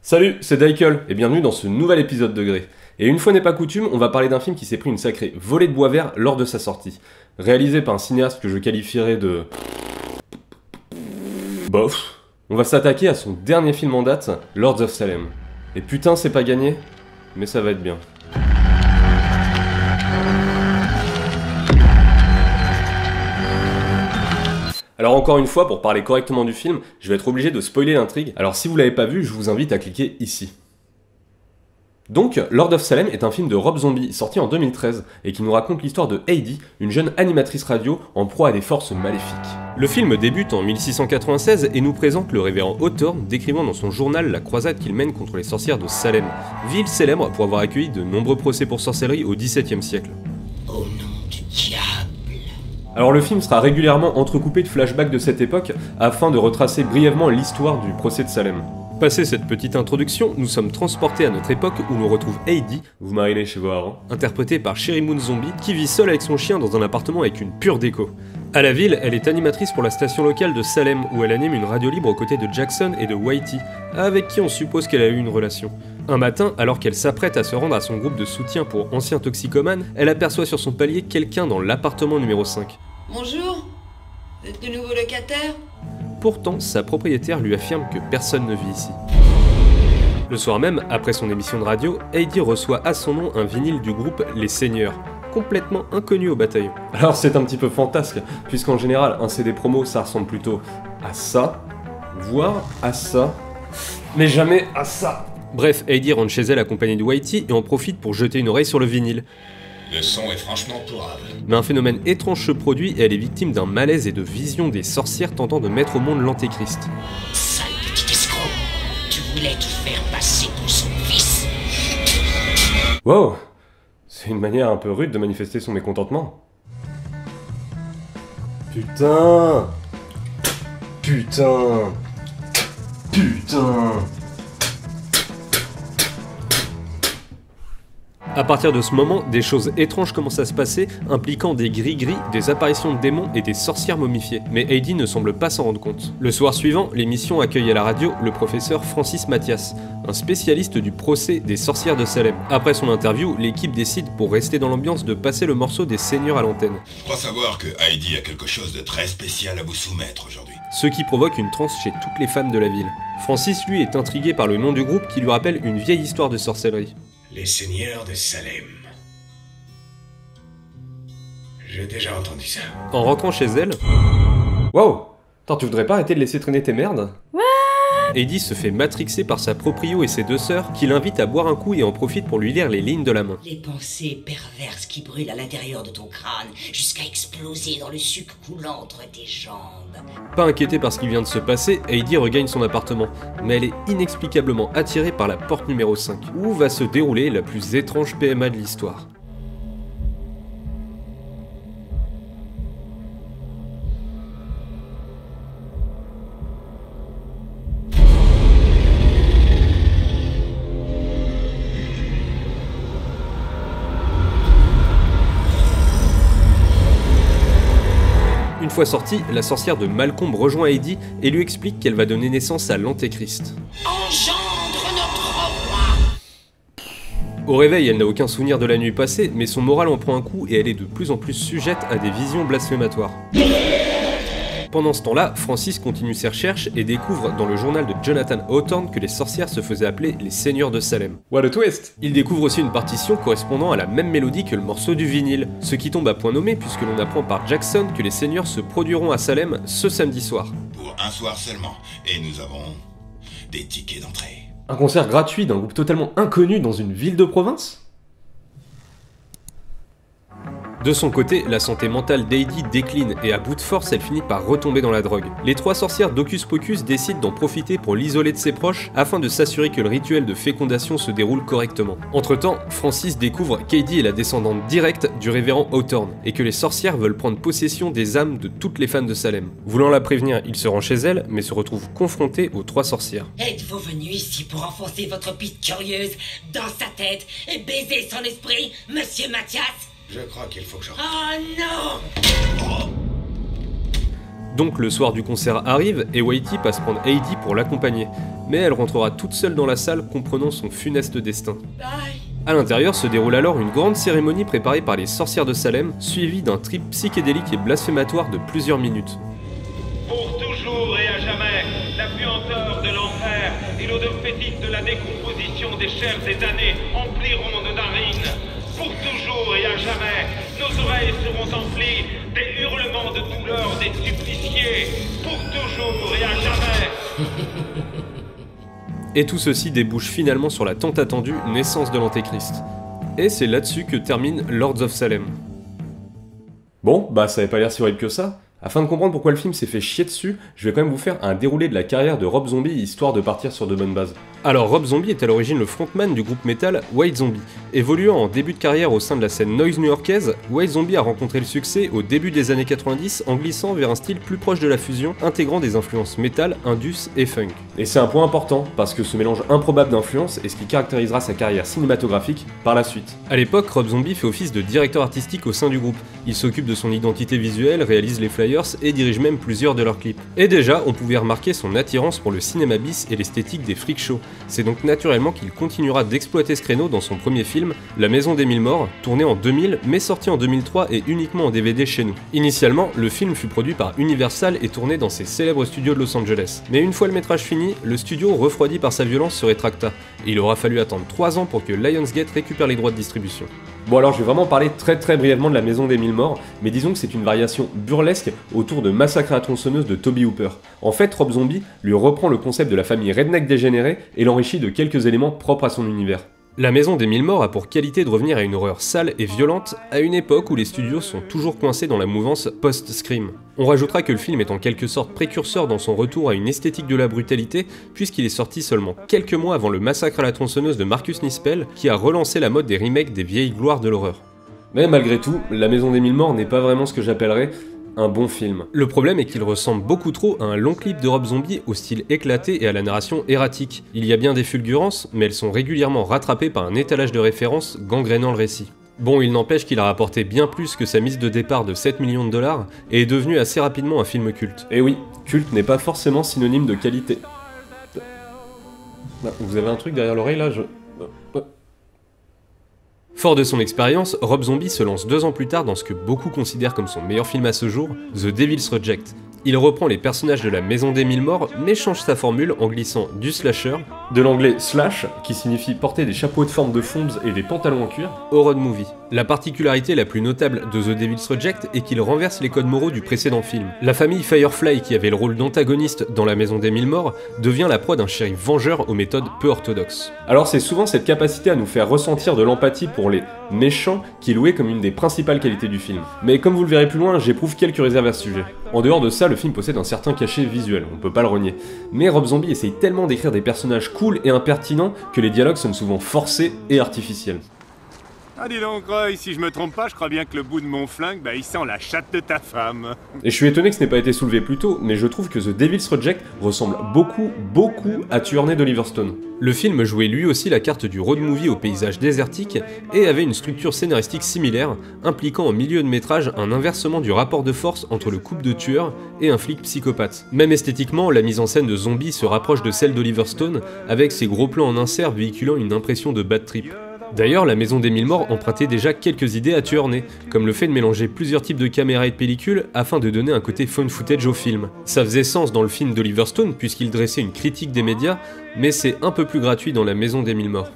Salut, c'est Daikel, et bienvenue dans ce nouvel épisode de Grey. Et une fois n'est pas coutume, on va parler d'un film qui s'est pris une sacrée volée de bois vert lors de sa sortie. Réalisé par un cinéaste que je qualifierais de... bof. On va s'attaquer à son dernier film en date, Lords of Salem. Et putain, c'est pas gagné, mais ça va être bien. Alors encore une fois, pour parler correctement du film, je vais être obligé de spoiler l'intrigue, alors si vous l'avez pas vu, je vous invite à cliquer ici. Donc, Lords of Salem est un film de Rob Zombie sorti en 2013 et qui nous raconte l'histoire de Heidi, une jeune animatrice radio en proie à des forces maléfiques. Le film débute en 1696 et nous présente le révérend Hawthorne décrivant dans son journal la croisade qu'il mène contre les sorcières de Salem, ville célèbre pour avoir accueilli de nombreux procès pour sorcellerie au XVIIe siècle. Au nom du diable. Alors le film sera régulièrement entrecoupé de flashbacks de cette époque afin de retracer brièvement l'histoire du procès de Salem. Passé cette petite introduction, nous sommes transportés à notre époque où l'on retrouve Heidi, vous marinez chez vos harengs, interprétée par Sheri Moon Zombie, qui vit seule avec son chien dans un appartement avec une pure déco. À la ville, elle est animatrice pour la station locale de Salem, où elle anime une radio libre aux côtés de Jackson et de Whitey, avec qui on suppose qu'elle a eu une relation. Un matin, alors qu'elle s'apprête à se rendre à son groupe de soutien pour anciens toxicomanes, elle aperçoit sur son palier quelqu'un dans l'appartement numéro 5. Bonjour, vous êtes de nouveau locataire? Pourtant, sa propriétaire lui affirme que personne ne vit ici. Le soir même, après son émission de radio, Heidi reçoit à son nom un vinyle du groupe Les Seigneurs, complètement inconnu au bataillon. Alors c'est un petit peu fantasque, puisqu'en général, un CD promo, ça ressemble plutôt à ça, voire à ça, mais jamais à ça. Bref, Heidi rentre chez elle accompagnée de Whitey et en profite pour jeter une oreille sur le vinyle. Le son est franchement pourrave. Mais un phénomène étrange se produit et elle est victime d'un malaise et de visions des sorcières tentant de mettre au monde l'antéchrist. Sale petit escroc, tu voulais te faire passer pour son fils. Wow, c'est une manière un peu rude de manifester son mécontentement. Putain. Putain. Putain. À partir de ce moment, des choses étranges commencent à se passer, impliquant des gris-gris, des apparitions de démons et des sorcières momifiées. Mais Heidi ne semble pas s'en rendre compte. Le soir suivant, l'émission accueille à la radio le professeur Francis Mathias, un spécialiste du procès des sorcières de Salem. Après son interview, l'équipe décide, pour rester dans l'ambiance, de passer le morceau des Seigneurs à l'antenne. Je crois savoir que Heidi a quelque chose de très spécial à vous soumettre aujourd'hui. Ce qui provoque une transe chez toutes les femmes de la ville. Francis, lui, est intrigué par le nom du groupe qui lui rappelle une vieille histoire de sorcellerie. Les Seigneurs de Salem. J'ai déjà entendu ça. En rentrant chez elle... Wow! Attends, tu voudrais pas arrêter de laisser traîner tes merdes? Heidi se fait matrixer par sa proprio et ses deux sœurs, qui l'invitent à boire un coup et en profitent pour lui lire les lignes de la main. Les pensées perverses qui brûlent à l'intérieur de ton crâne, jusqu'à exploser dans le suc coulant entre tes jambes. Pas inquiétée par ce qui vient de se passer, Heidi regagne son appartement, mais elle est inexplicablement attirée par la porte numéro 5, où va se dérouler la plus étrange PMA de l'histoire. Une fois sortie, la sorcière de Malcolm rejoint Heidi et lui explique qu'elle va donner naissance à l'antéchrist. Engendre notre roi! Au réveil, elle n'a aucun souvenir de la nuit passée, mais son moral en prend un coup et elle est de plus en plus sujette à des visions blasphématoires. Pendant ce temps-là, Francis continue ses recherches et découvre dans le journal de Jonathan Hawthorne que les sorcières se faisaient appeler les Seigneurs de Salem. What a twist! Il découvre aussi une partition correspondant à la même mélodie que le morceau du vinyle, ce qui tombe à point nommé puisque l'on apprend par Jackson que les Seigneurs se produiront à Salem ce samedi soir. Pour un soir seulement. Et nous avons des tickets d'entrée. Un concert gratuit d'un groupe totalement inconnu dans une ville de province? De son côté, la santé mentale d'Heidi décline et à bout de force, elle finit par retomber dans la drogue. Les trois sorcières d'Hocus Pocus décident d'en profiter pour l'isoler de ses proches afin de s'assurer que le rituel de fécondation se déroule correctement. Entre-temps, Francis découvre qu'Heidi est la descendante directe du révérend Hawthorne et que les sorcières veulent prendre possession des âmes de toutes les femmes de Salem. Voulant la prévenir, il se rend chez elle mais se retrouve confronté aux trois sorcières. Êtes-vous venu ici pour enfoncer votre piste curieuse dans sa tête et baiser son esprit, monsieur Mathias? Je crois qu'il faut que je... Oh non! Donc le soir du concert arrive et Whitey passe prendre Heidi pour l'accompagner, mais elle rentrera toute seule dans la salle comprenant son funeste destin. A l'intérieur se déroule alors une grande cérémonie préparée par les sorcières de Salem, suivie d'un trip psychédélique et blasphématoire de plusieurs minutes. Pour toujours et à jamais, la puanteur de l'enfer et l'odeur fétide de la décomposition des chairs des années empliront nos narines. Pour toujours et à jamais, nos oreilles seront emplies des hurlements de douleur des suppliciés. Pour toujours et à jamais. Et tout ceci débouche finalement sur la tant attendue naissance de l'Antéchrist. Et c'est là-dessus que termine Lords of Salem. Bon, bah ça avait pas l'air si horrible que ça. Afin de comprendre pourquoi le film s'est fait chier dessus, je vais quand même vous faire un déroulé de la carrière de Rob Zombie, histoire de partir sur de bonnes bases. Alors Rob Zombie est à l'origine le frontman du groupe metal White Zombie. Évoluant en début de carrière au sein de la scène noise new-yorkaise, White Zombie a rencontré le succès au début des années 90 en glissant vers un style plus proche de la fusion, intégrant des influences metal, indus et funk. Et c'est un point important, parce que ce mélange improbable d'influences est ce qui caractérisera sa carrière cinématographique par la suite. A l'époque, Rob Zombie fait office de directeur artistique au sein du groupe. Il s'occupe de son identité visuelle, réalise les flyers et dirige même plusieurs de leurs clips. Et déjà, on pouvait remarquer son attirance pour le cinéma bis et l'esthétique des freak shows. C'est donc naturellement qu'il continuera d'exploiter ce créneau dans son premier film, La Maison des Mille Morts, tourné en 2000 mais sorti en 2003 et uniquement en DVD chez nous. Initialement, le film fut produit par Universal et tourné dans ses célèbres studios de Los Angeles. Mais une fois le métrage fini, le studio, refroidi par sa violence, se rétracta. Et il aura fallu attendre 3 ans pour que Lionsgate récupère les droits de distribution. Bon alors je vais vraiment parler très brièvement de La Maison des Mille Morts, mais disons que c'est une variation burlesque autour de Massacre à la tronçonneuse de Tobe Hooper. En fait, Rob Zombie lui reprend le concept de la famille redneck dégénérée et l'enrichit de quelques éléments propres à son univers. La Maison des Mille Morts a pour qualité de revenir à une horreur sale et violente à une époque où les studios sont toujours coincés dans la mouvance post-scream. On rajoutera que le film est en quelque sorte précurseur dans son retour à une esthétique de la brutalité, puisqu'il est sorti seulement quelques mois avant le Massacre à la tronçonneuse de Marcus Nispel, qui a relancé la mode des remakes des vieilles gloires de l'horreur. Mais malgré tout, La Maison des Mille Morts n'est pas vraiment ce que j'appellerais un bon film. Le problème est qu'il ressemble beaucoup trop à un long clip de Rob Zombie au style éclaté et à la narration erratique. Il y a bien des fulgurances, mais elles sont régulièrement rattrapées par un étalage de références gangrénant le récit. Bon, il n'empêche qu'il a rapporté bien plus que sa mise de départ de 7 millions de dollars et est devenu assez rapidement un film culte. Et oui, culte n'est pas forcément synonyme de qualité. Vous avez un truc derrière l'oreille là, Fort de son expérience, Rob Zombie se lance 2 ans plus tard dans ce que beaucoup considèrent comme son meilleur film à ce jour, The Devil's Reject. Il reprend les personnages de La Maison des Mille Morts, mais change sa formule en glissant du slasher, de l'anglais slash, qui signifie porter des chapeaux de forme de fombes et des pantalons en cuir, au road movie. La particularité la plus notable de The Devil's Reject est qu'il renverse les codes moraux du précédent film. La famille Firefly, qui avait le rôle d'antagoniste dans La Maison des Mille Morts, devient la proie d'un shérif vengeur aux méthodes peu orthodoxes. Alors c'est souvent cette capacité à nous faire ressentir de l'empathie pour les méchants qui est louée comme une des principales qualités du film. Mais comme vous le verrez plus loin, j'éprouve quelques réserves à ce sujet. En dehors de ça, le film possède un certain cachet visuel, on peut pas le renier. Mais Rob Zombie essaye tellement d'écrire des personnages cool et impertinents que les dialogues sonnent souvent forcés et artificiels. Ah dis donc Roy, si je me trompe pas, je crois bien que le bout de mon flingue, il sent la chatte de ta femme. Et je suis étonné que ce n'ait pas été soulevé plus tôt, mais je trouve que The Devil's Reject ressemble beaucoup à Tueur né d'Oliver Stone. Le film jouait lui aussi la carte du road movie au paysage désertique et avait une structure scénaristique similaire, impliquant en milieu de métrage un inversement du rapport de force entre le couple de tueurs et un flic psychopathe. Même esthétiquement, la mise en scène de Zombie se rapproche de celle d'Oliver Stone, avec ses gros plans en insert véhiculant une impression de bad trip. D'ailleurs, La Maison des Mille Morts empruntait déjà quelques idées à Tueur né, comme le fait de mélanger plusieurs types de caméras et de pellicules afin de donner un côté found footage au film. Ça faisait sens dans le film d'Oliver Stone puisqu'il dressait une critique des médias, mais c'est un peu plus gratuit dans La Maison des Mille Morts.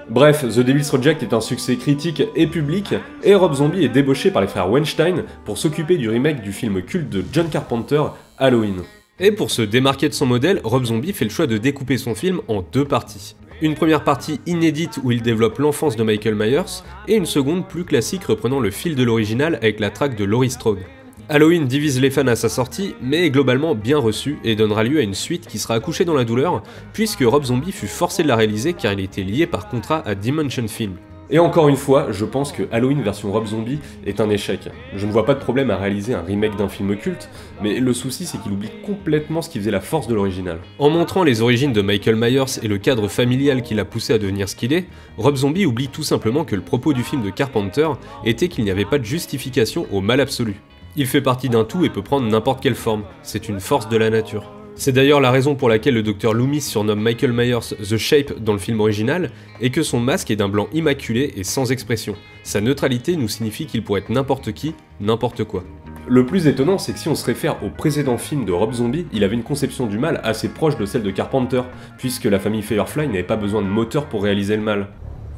Bref, The Devil's Reject est un succès critique et public, et Rob Zombie est débauché par les frères Weinstein pour s'occuper du remake du film culte de John Carpenter, Halloween. Et pour se démarquer de son modèle, Rob Zombie fait le choix de découper son film en 2 parties. Une première partie inédite où il développe l'enfance de Michael Myers, et une seconde plus classique reprenant le fil de l'original avec la traque de Laurie Strode. Halloween divise les fans à sa sortie, mais est globalement bien reçu et donnera lieu à une suite qui sera accouchée dans la douleur, puisque Rob Zombie fut forcé de la réaliser car il était lié par contrat à Dimension Film. Et encore une fois, je pense que Halloween version Rob Zombie est un échec. Je ne vois pas de problème à réaliser un remake d'un film culte, mais le souci c'est qu'il oublie complètement ce qui faisait la force de l'original. En montrant les origines de Michael Myers et le cadre familial qui l'a poussé à devenir ce qu'il est, Rob Zombie oublie tout simplement que le propos du film de Carpenter était qu'il n'y avait pas de justification au mal absolu. Il fait partie d'un tout et peut prendre n'importe quelle forme, c'est une force de la nature. C'est d'ailleurs la raison pour laquelle le Dr Loomis surnomme Michael Myers The Shape dans le film original, et que son masque est d'un blanc immaculé et sans expression. Sa neutralité nous signifie qu'il pourrait être n'importe qui, n'importe quoi. Le plus étonnant, c'est que si on se réfère au précédent film de Rob Zombie, il avait une conception du mal assez proche de celle de Carpenter, puisque la famille Firefly n'avait pas besoin de moteur pour réaliser le mal.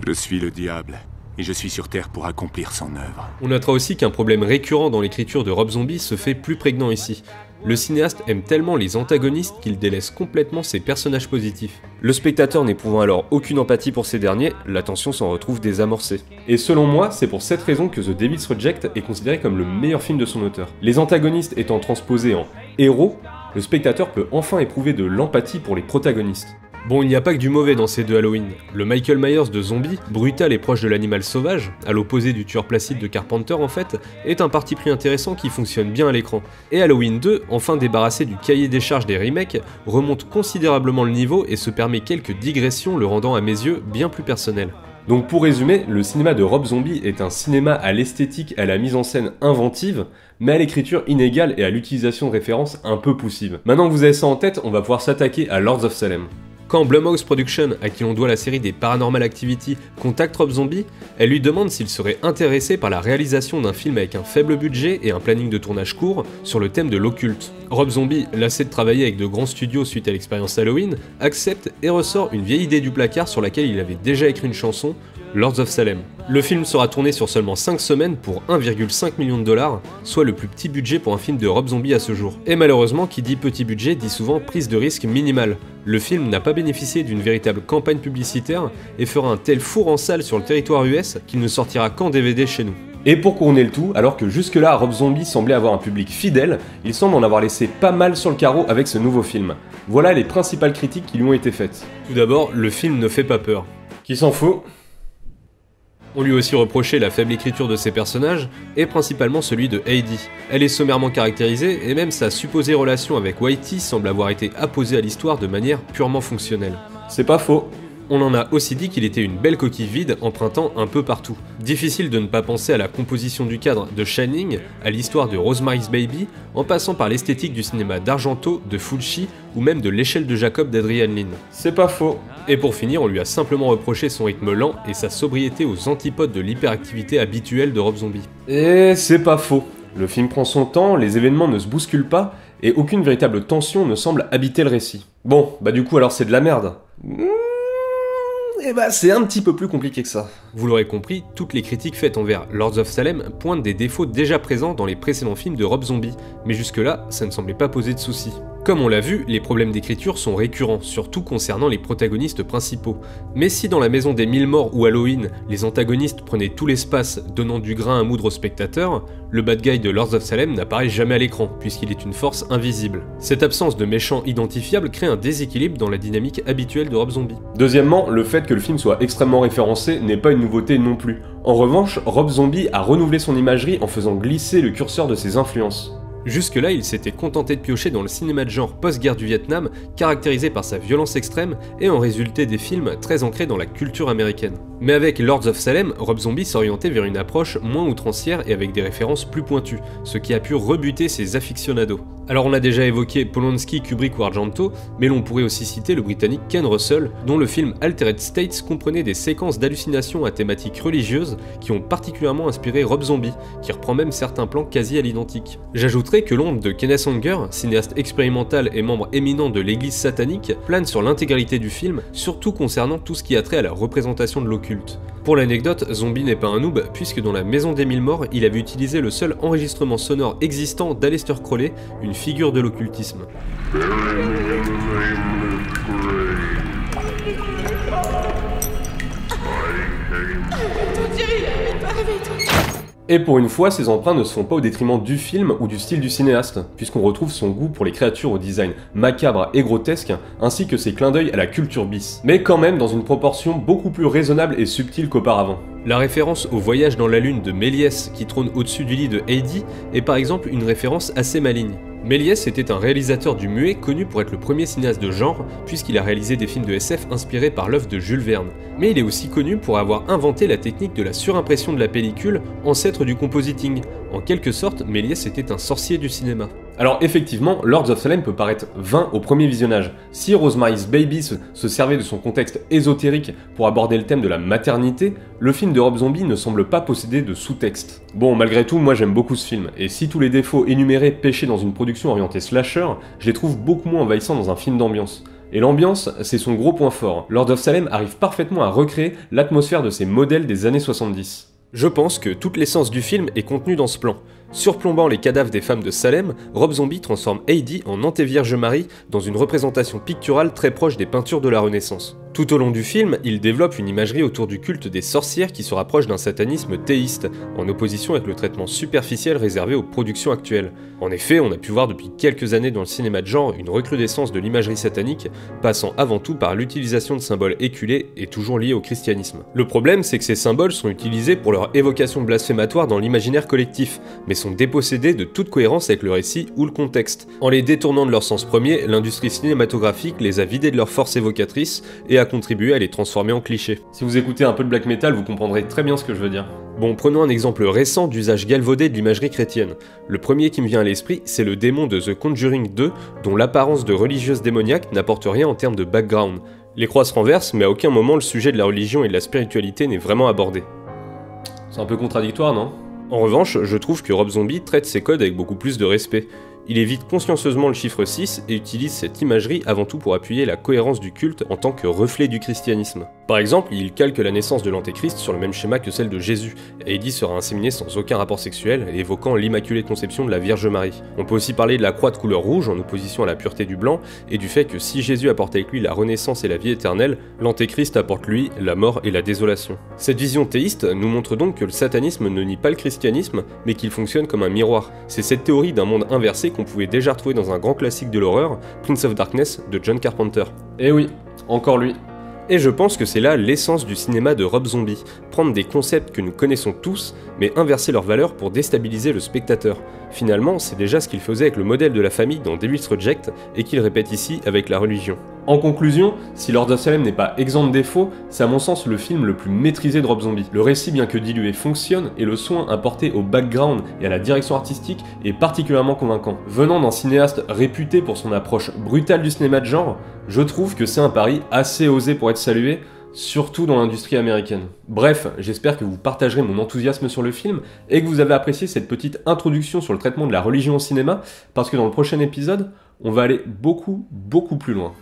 Je suis le diable, et je suis sur Terre pour accomplir son œuvre. On notera aussi qu'un problème récurrent dans l'écriture de Rob Zombie se fait plus prégnant ici. Le cinéaste aime tellement les antagonistes qu'il délaisse complètement ses personnages positifs. Le spectateur n'éprouvant alors aucune empathie pour ces derniers, la tension s'en retrouve désamorcée. Et selon moi, c'est pour cette raison que The Devil's Reject est considéré comme le meilleur film de son auteur. Les antagonistes étant transposés en héros, le spectateur peut enfin éprouver de l'empathie pour les protagonistes. Bon, il n'y a pas que du mauvais dans ces deux Halloween. Le Michael Myers de Zombie, brutal et proche de l'animal sauvage, à l'opposé du tueur placide de Carpenter en fait, est un parti pris intéressant qui fonctionne bien à l'écran. Et Halloween 2, enfin débarrassé du cahier des charges des remakes, remonte considérablement le niveau et se permet quelques digressions le rendant à mes yeux bien plus personnel. Donc pour résumer, le cinéma de Rob Zombie est un cinéma à l'esthétique et à la mise en scène inventive, mais à l'écriture inégale et à l'utilisation de références un peu poussives. Maintenant que vous avez ça en tête, on va pouvoir s'attaquer à Lords of Salem. Quand Blumhouse Productions, à qui l'on doit la série des Paranormal Activity, contacte Rob Zombie, elle lui demande s'il serait intéressé par la réalisation d'un film avec un faible budget et un planning de tournage court sur le thème de l'occulte. Rob Zombie, lassé de travailler avec de grands studios suite à l'expérience Halloween, accepte et ressort une vieille idée du placard sur laquelle il avait déjà écrit une chanson, Lords of Salem. Le film sera tourné sur seulement 5 semaines pour 1,5 million de dollars, soit le plus petit budget pour un film de Rob Zombie à ce jour. Et malheureusement, qui dit petit budget dit souvent prise de risque minimale. Le film n'a pas bénéficié d'une véritable campagne publicitaire et fera un tel four en salle sur le territoire US qu'il ne sortira qu'en DVD chez nous. Et pour couronner le tout, alors que jusque-là Rob Zombie semblait avoir un public fidèle, il semble en avoir laissé pas mal sur le carreau avec ce nouveau film. Voilà les principales critiques qui lui ont été faites. Tout d'abord, le film ne fait pas peur. Qui s'en fout ? On lui a aussi reproché la faible écriture de ses personnages, et principalement celui de Heidi. Elle est sommairement caractérisée, et même sa supposée relation avec Whitey semble avoir été apposée à l'histoire de manière purement fonctionnelle. C'est pas faux. On en a aussi dit qu'il était une belle coquille vide, empruntant un peu partout. Difficile de ne pas penser à la composition du cadre de Shining, à l'histoire de Rosemary's Baby, en passant par l'esthétique du cinéma d'Argento, de Fulci, ou même de l'échelle de Jacob d'Adrian Lyne. C'est pas faux. Et pour finir, on lui a simplement reproché son rythme lent et sa sobriété aux antipodes de l'hyperactivité habituelle de Rob Zombie. Et c'est pas faux. Le film prend son temps, les événements ne se bousculent pas, et aucune véritable tension ne semble habiter le récit. Bon, bah du coup alors c'est de la merde. Et bah c'est un petit peu plus compliqué que ça. Vous l'aurez compris, toutes les critiques faites envers Lords of Salem pointent des défauts déjà présents dans les précédents films de Rob Zombie, mais jusque-là, ça ne semblait pas poser de soucis. Comme on l'a vu, les problèmes d'écriture sont récurrents, surtout concernant les protagonistes principaux. Mais si dans La Maison des Mille Morts ou Halloween, les antagonistes prenaient tout l'espace, donnant du grain à moudre au spectateur, le bad guy de Lords of Salem n'apparaît jamais à l'écran, puisqu'il est une force invisible. Cette absence de méchants identifiables crée un déséquilibre dans la dynamique habituelle de Rob Zombie. Deuxièmement, le fait que le film soit extrêmement référencé n'est pas une nouveauté non plus. En revanche, Rob Zombie a renouvelé son imagerie en faisant glisser le curseur de ses influences. Jusque-là, il s'était contenté de piocher dans le cinéma de genre post-guerre du Vietnam, caractérisé par sa violence extrême et en résulté des films très ancrés dans la culture américaine. Mais avec Lords of Salem, Rob Zombie s'orientait vers une approche moins outrancière et avec des références plus pointues, ce qui a pu rebuter ses aficionados. Alors on a déjà évoqué Polanski, Kubrick ou Argento, mais l'on pourrait aussi citer le britannique Ken Russell, dont le film Altered States comprenait des séquences d'hallucinations à thématique religieuse qui ont particulièrement inspiré Rob Zombie, qui reprend même certains plans quasi à l'identique. J'ajouterai que l'ombre de Kenneth Anger, cinéaste expérimental et membre éminent de l'église satanique, plane sur l'intégralité du film, surtout concernant tout ce qui a trait à la représentation de l'occulte. Pour l'anecdote, Zombie n'est pas un noob, puisque dans La Maison des Mille Morts, il avait utilisé le seul enregistrement sonore existant d'Aleister Crowley, une figure de l'occultisme. Et pour une fois, ces emprunts ne se font pas au détriment du film ou du style du cinéaste, puisqu'on retrouve son goût pour les créatures au design macabre et grotesque, ainsi que ses clins d'œil à la culture bis, mais quand même dans une proportion beaucoup plus raisonnable et subtile qu'auparavant. La référence au voyage dans la lune de Méliès qui trône au-dessus du lit de Heidi est par exemple une référence assez maligne. Méliès était un réalisateur du muet connu pour être le premier cinéaste de genre, puisqu'il a réalisé des films de SF inspirés par l'œuvre de Jules Verne. Mais il est aussi connu pour avoir inventé la technique de la surimpression de la pellicule, ancêtre du compositing. En quelque sorte, Méliès était un sorcier du cinéma. Alors effectivement, Lords of Salem peut paraître vain au premier visionnage. Si Rosemary's Baby se servait de son contexte ésotérique pour aborder le thème de la maternité, le film de Rob Zombie ne semble pas posséder de sous-texte. Bon, malgré tout, moi j'aime beaucoup ce film, et si tous les défauts énumérés pêchaient dans une production orientée slasher, je les trouve beaucoup moins envahissants dans un film d'ambiance. Et l'ambiance, c'est son gros point fort. Lords of Salem arrive parfaitement à recréer l'atmosphère de ces modèles des années 70. Je pense que toute l'essence du film est contenue dans ce plan. Surplombant les cadavres des femmes de Salem, Rob Zombie transforme Heidi en Antévierge Marie dans une représentation picturale très proche des peintures de la Renaissance. Tout au long du film, il développe une imagerie autour du culte des sorcières qui se rapproche d'un satanisme théiste, en opposition avec le traitement superficiel réservé aux productions actuelles. En effet, on a pu voir depuis quelques années dans le cinéma de genre une recrudescence de l'imagerie satanique, passant avant tout par l'utilisation de symboles éculés et toujours liés au christianisme. Le problème, c'est que ces symboles sont utilisés pour leur évocation blasphématoire dans l'imaginaire collectif, mais sont dépossédés de toute cohérence avec le récit ou le contexte. En les détournant de leur sens premier, l'industrie cinématographique les a vidés de leur force évocatrice et a contribué à les transformer en clichés. Si vous écoutez un peu de black metal, vous comprendrez très bien ce que je veux dire. Bon, prenons un exemple récent d'usage galvaudé de l'imagerie chrétienne. Le premier qui me vient à l'esprit, c'est le démon de The Conjuring 2, dont l'apparence de religieuse démoniaque n'apporte rien en termes de background. Les croix se renversent, mais à aucun moment le sujet de la religion et de la spiritualité n'est vraiment abordé. C'est un peu contradictoire, non ? En revanche, je trouve que Rob Zombie traite ses codes avec beaucoup plus de respect. Il évite consciencieusement le chiffre 6 et utilise cette imagerie avant tout pour appuyer la cohérence du culte en tant que reflet du christianisme. Par exemple, il calque la naissance de l'Antéchrist sur le même schéma que celle de Jésus, et Heidi sera inséminée sans aucun rapport sexuel, évoquant l'Immaculée Conception de la Vierge Marie. On peut aussi parler de la croix de couleur rouge en opposition à la pureté du blanc, et du fait que si Jésus apporte avec lui la renaissance et la vie éternelle, l'Antéchrist apporte lui la mort et la désolation. Cette vision théiste nous montre donc que le satanisme ne nie pas le christianisme, mais qu'il fonctionne comme un miroir. C'est cette théorie d'un monde inversé qu'on pouvait déjà retrouver dans un grand classique de l'horreur, Prince of Darkness de John Carpenter. Eh oui, encore lui. Et je pense que c'est là l'essence du cinéma de Rob Zombie, prendre des concepts que nous connaissons tous, mais inverser leurs valeurs pour déstabiliser le spectateur. Finalement, c'est déjà ce qu'il faisait avec le modèle de la famille dans Devil's Reject, et qu'il répète ici avec la religion. En conclusion, si Lords of Salem n'est pas exempt de défauts, c'est à mon sens le film le plus maîtrisé de Rob Zombie. Le récit, bien que dilué, fonctionne, et le soin apporté au background et à la direction artistique est particulièrement convaincant. Venant d'un cinéaste réputé pour son approche brutale du cinéma de genre, je trouve que c'est un pari assez osé pour être salué, surtout dans l'industrie américaine. Bref, j'espère que vous partagerez mon enthousiasme sur le film et que vous avez apprécié cette petite introduction sur le traitement de la religion au cinéma, parce que dans le prochain épisode, on va aller beaucoup plus loin.